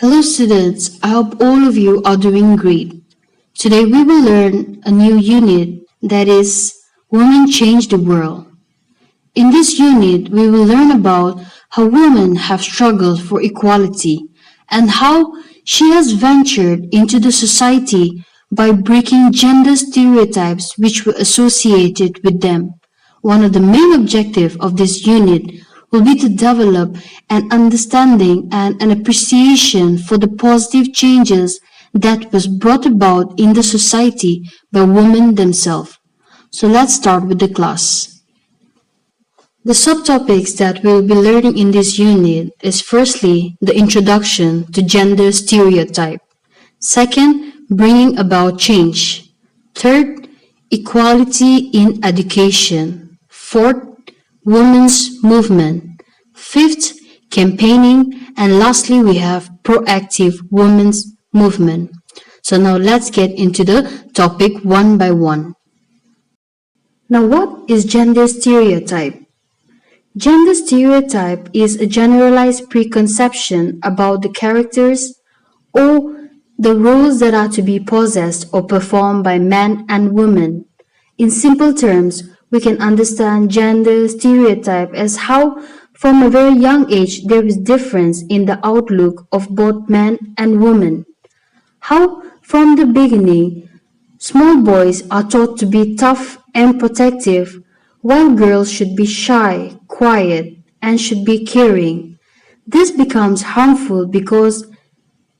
Hello students, I hope all of you are doing great. Today we will learn a new unit that is Women Change the World. In this unit, we will learn about how women have struggled for equality and how she has ventured into the society by breaking gender stereotypes which were associated with them. One of the main objectives of this unit will be to develop an understanding and an appreciation for the positive changes that was brought about in the society by women themselves. So let's start with the class. The subtopics that we'll be learning in this unit is firstly, the introduction to gender stereotype. Second, bringing about change. Third, equality in education. Fourth, women's movement. Fifth, campaigning. And lastly, we have proactive women's movement. So now let's get into the topic one by one. Now what is gender stereotype? Gender stereotype is a generalized preconception about the characters or the roles that are to be possessed or performed by men and women. In simple terms, we can understand gender stereotype as how from a very young age there is difference in the outlook of both men and women. How from the beginning, small boys are taught to be tough and protective, while girls should be shy, quiet, and should be caring. This becomes harmful because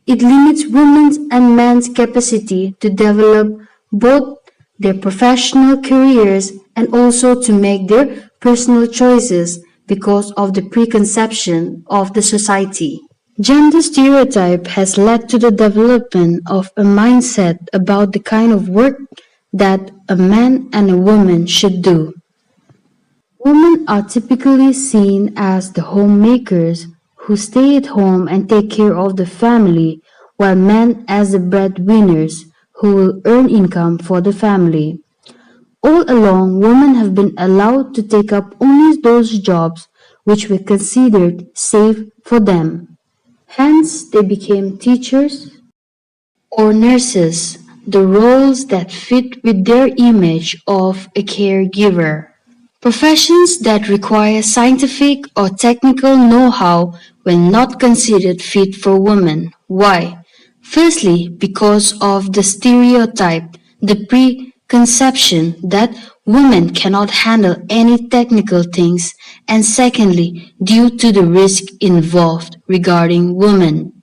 it limits women's and men's capacity to develop both their professional careers and also to make their personal choices because of the preconception of the society. Gender stereotype has led to the development of a mindset about the kind of work that a man and a woman should do. Women are typically seen as the homemakers who stay at home and take care of the family, while men as the breadwinners who will earn income for the family. All along, women have been allowed to take up only those jobs which were considered safe for them. Hence, they became teachers or nurses, the roles that fit with their image of a caregiver. Professions that require scientific or technical know-how were not considered fit for women. Why? Firstly, because of the stereotype, the preconception that women cannot handle any technical things, and secondly, due to the risk involved regarding women.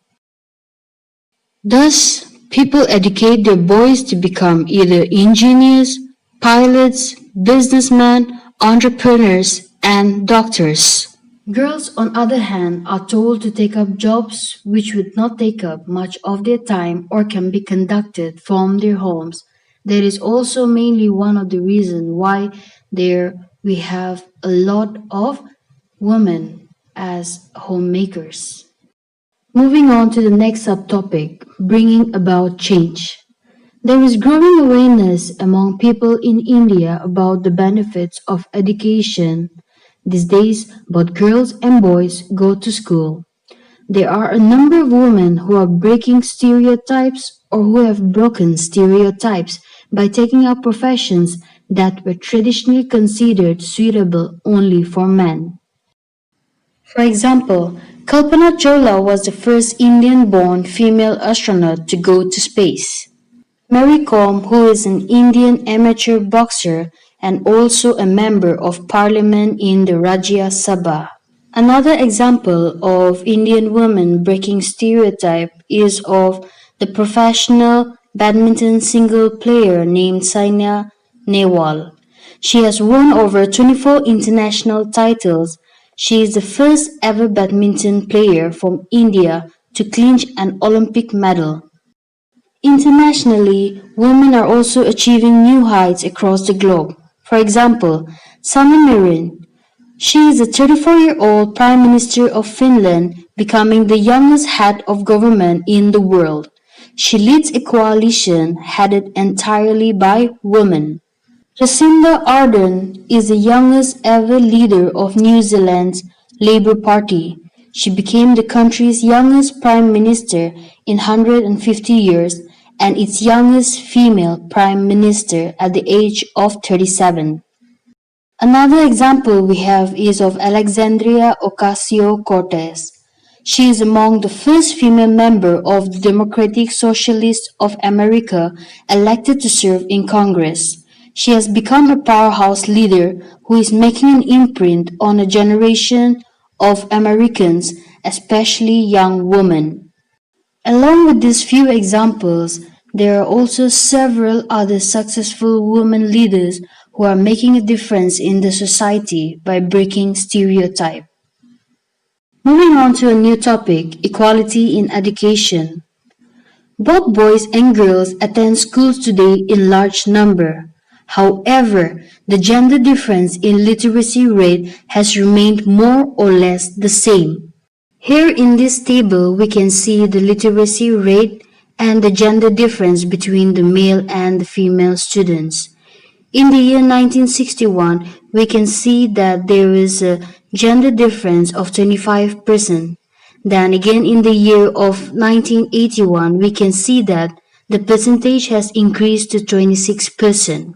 Thus, people educate their boys to become either engineers, pilots, businessmen, entrepreneurs, and doctors. Girls, on other hand, are told to take up jobs which would not take up much of their time or can be conducted from their homes. That is also mainly one of the reasons why we have a lot of women as homemakers. Moving on to the next subtopic, bringing about change. There is growing awareness among people in India about the benefits of education. These days, both girls and boys go to school. There are a number of women who are breaking stereotypes or who have broken stereotypes by taking up professions that were traditionally considered suitable only for men. For example, Kalpana Chawla was the first Indian-born female astronaut to go to space. Mary Kom, who is an Indian amateur boxer and also a member of parliament in the Rajya Sabha. Another example of Indian women breaking stereotype is of the professional badminton single player named Saina Nehwal. She has won over 24 international titles. She is the first ever badminton player from India to clinch an Olympic medal. Internationally, women are also achieving new heights across the globe. For example, Sanna Marin. She is the 34-year-old Prime Minister of Finland, becoming the youngest head of government in the world. She leads a coalition headed entirely by women. Jacinda Ardern is the youngest ever leader of New Zealand's Labour Party. She became the country's youngest prime minister in 150 years and its youngest female prime minister at the age of 37. Another example we have is of Alexandria Ocasio-Cortez. She is among the first female member of the Democratic Socialists of America elected to serve in Congress. She has become a powerhouse leader who is making an imprint on a generation of Americans, especially young women. Along with these few examples, there are also several other successful women leaders who are making a difference in the society by breaking stereotype. Moving on to a new topic, equality in education. Both boys and girls attend schools today in large number. However, the gender difference in literacy rate has remained more or less the same. Here in this table, we can see the literacy rate and the gender difference between the male and the female students. In the year 1961, we can see that there is a gender difference of 25%. Then again in the year of 1981, we can see that the percentage has increased to 26%.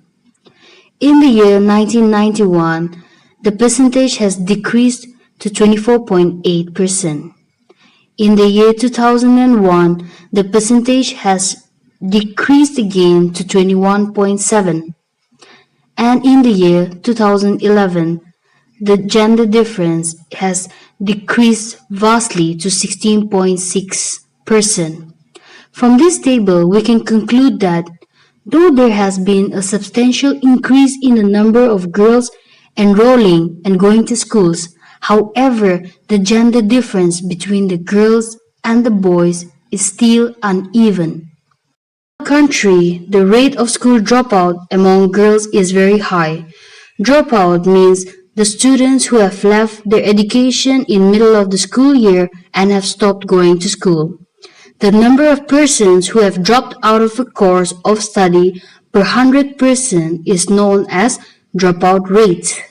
In the year 1991, the percentage has decreased to 24.8%. In the year 2001, the percentage has decreased again to 21.7%. And in the year 2011, the gender difference has decreased vastly to 16.6%. From this table, we can conclude that though there has been a substantial increase in the number of girls enrolling and going to schools, however, the gender difference between the girls and the boys is still uneven. In our country, the rate of school dropout among girls is very high. Dropout means the students who have left their education in middle of the school year and have stopped going to school. The number of persons who have dropped out of a course of study per 100% is known as dropout rate.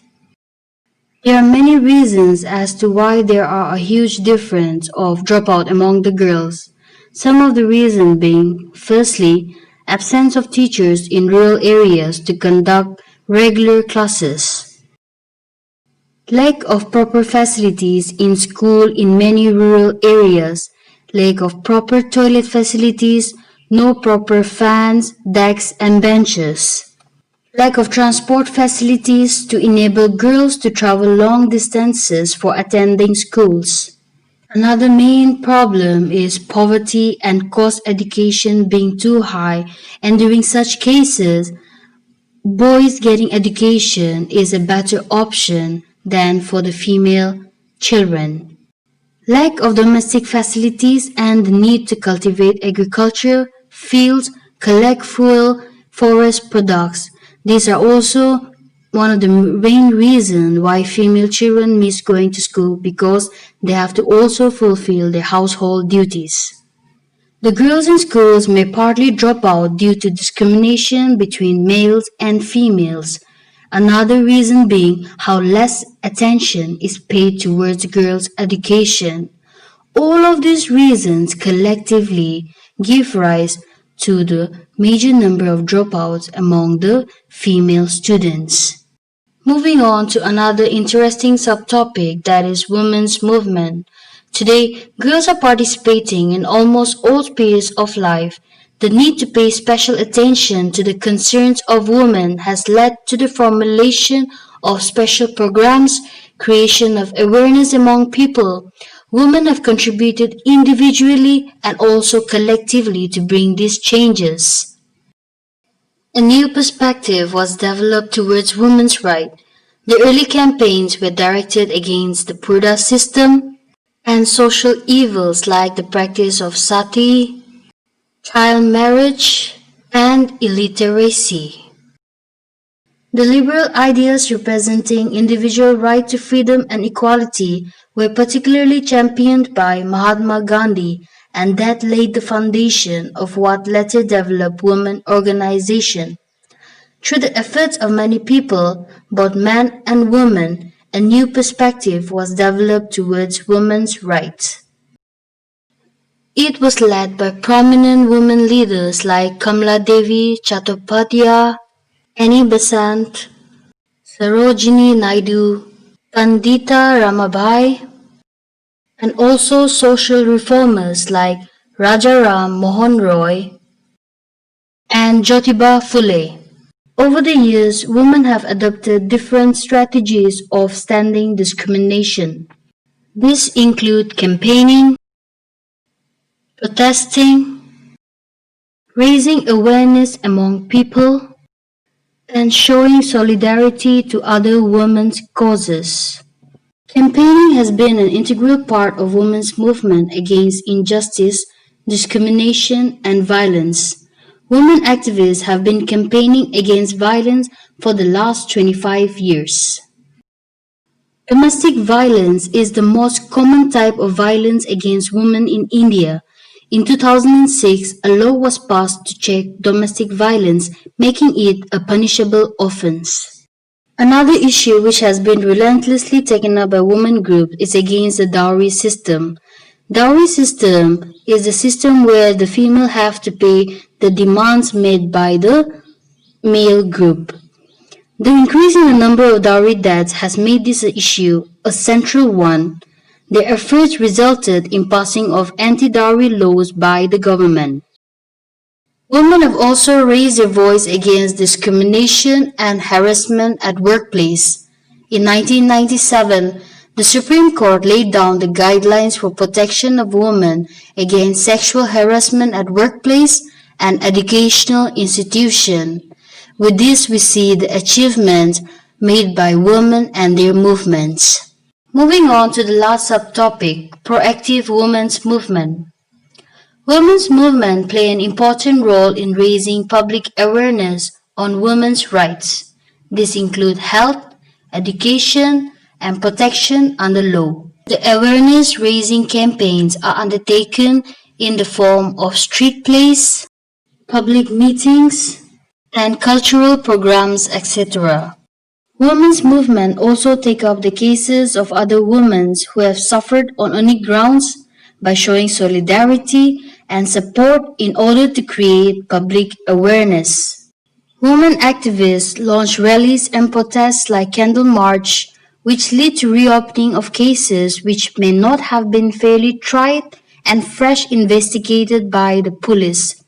There are many reasons as to why there are a huge difference of dropout among the girls. Some of the reasons being, firstly, absence of teachers in rural areas to conduct regular classes. Lack of proper facilities in school in many rural areas. Lack of proper toilet facilities, no proper fans, desks and benches. Lack of transport facilities to enable girls to travel long distances for attending schools. Another main problem is poverty and cost education being too high, and during such cases, boys getting education is a better option than for the female children. Lack of domestic facilities and the need to cultivate agriculture, fields, collect fuel, forest products. These are also one of the main reasons why female children miss going to school because they have to also fulfill their household duties. The girls in schools may partly drop out due to discrimination between males and females. Another reason being how less attention is paid towards girls' education. All of these reasons collectively give rise to the major number of dropouts among the female students. Moving on to another interesting subtopic, that is women's movement. Today, girls are participating in almost all spheres of life. The need to pay special attention to the concerns of women has led to the formulation of special programs, creation of awareness among people. Women have contributed individually and also collectively to bring these changes. A new perspective was developed towards women's rights. The early campaigns were directed against the Purdah system and social evils like the practice of sati, child marriage, and illiteracy. The liberal ideas representing individual right to freedom and equality were particularly championed by Mahatma Gandhi, and that laid the foundation of what later developed women organization. Through the efforts of many people, both men and women, a new perspective was developed towards women's rights. It was led by prominent women leaders like Kamala Devi Chattopadhyay, Annie Besant, Sarojini Naidu, Pandita Ramabai, and also social reformers like Rajaram Mohan Roy and Jyotiba Phule. Over the years, women have adopted different strategies of standing discrimination. These include campaigning, protesting, raising awareness among people, and showing solidarity to other women's causes. Campaigning has been an integral part of women's movement against injustice, discrimination, and violence. Women activists have been campaigning against violence for the last 25 years. Domestic violence is the most common type of violence against women in India. In 2006, a law was passed to check domestic violence, making it a punishable offense. Another issue which has been relentlessly taken up by women groups is against the dowry system. Dowry system is a system where the female have to pay the demands made by the male group. The increase in the number of dowry deaths has made this issue a central one. Their efforts resulted in passing of anti-dowry laws by the government. Women have also raised their voice against discrimination and harassment at workplace. In 1997, the Supreme Court laid down the guidelines for protection of women against sexual harassment at workplace and educational institutions. With this, we see the achievements made by women and their movements. Moving on to the last subtopic, proactive women's movement. Women's movement play an important role in raising public awareness on women's rights. This include health, education, and protection under law. The awareness raising campaigns are undertaken in the form of street plays, public meetings, and cultural programs, etc. Women's movement also take up the cases of other women who have suffered on any grounds by showing solidarity and support in order to create public awareness. Women activists launch rallies and protests like Candle March, which lead to reopening of cases which may not have been fairly tried and fresh investigated by the police.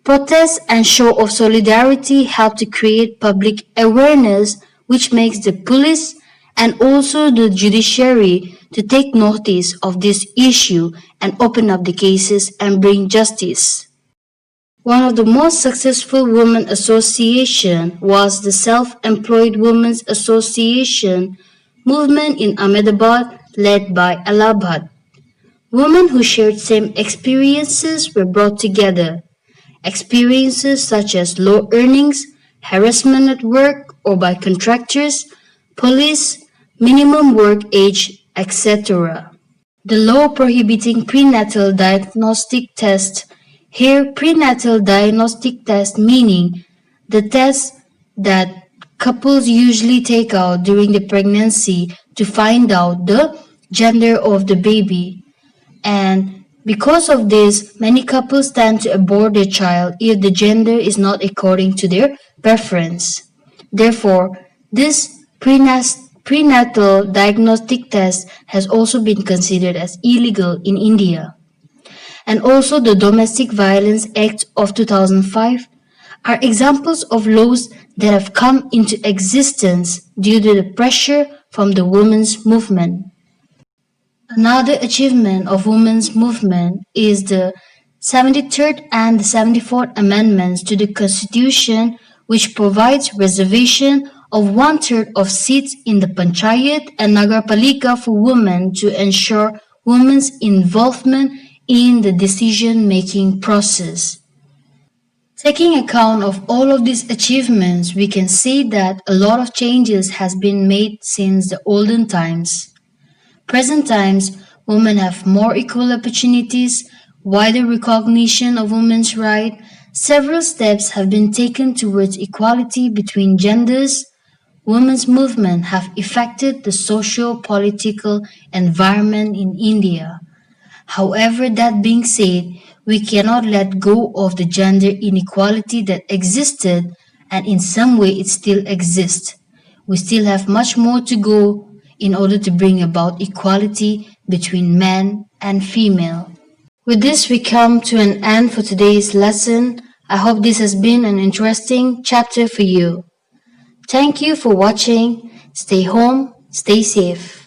Protests and show of solidarity help to create public awareness, which makes the police and also the judiciary to take notice of this issue and open up the cases and bring justice. One of the most successful women association was the Self-Employed Women's Association movement in Ahmedabad led by Allahabad. Women who shared same experiences were brought together. Experiences such as low earnings, harassment at work or by contractors, police, minimum work age, etc. The law prohibiting prenatal diagnostic tests. Here, prenatal diagnostic test meaning the test that couples usually take out during the pregnancy to find out the gender of the baby. And because of this, many couples tend to abort their child if the gender is not according to their preference. Therefore, this prenatal diagnostic test has also been considered as illegal in India. And also the Domestic Violence Act of 2005 are examples of laws that have come into existence due to the pressure from the women's movement. Another achievement of women's movement is the 73rd and the 74th Amendments to the Constitution, which provides reservation of 1/3 of seats in the Panchayat and Nagarpalika for women to ensure women's involvement in the decision-making process. Taking account of all of these achievements, we can say that a lot of changes has been made since the olden times. Present times, women have more equal opportunities, wider recognition of women's rights. Several steps have been taken towards equality between genders. women's movement have affected the socio-political environment in India. However, that being said, we cannot let go of the gender inequality that existed, and in some way it still exists. We still have much more to go in order to bring about equality between man and female. With this, we come to an end for today's lesson. I hope this has been an interesting chapter for you. Thank you for watching. Stay home, stay safe.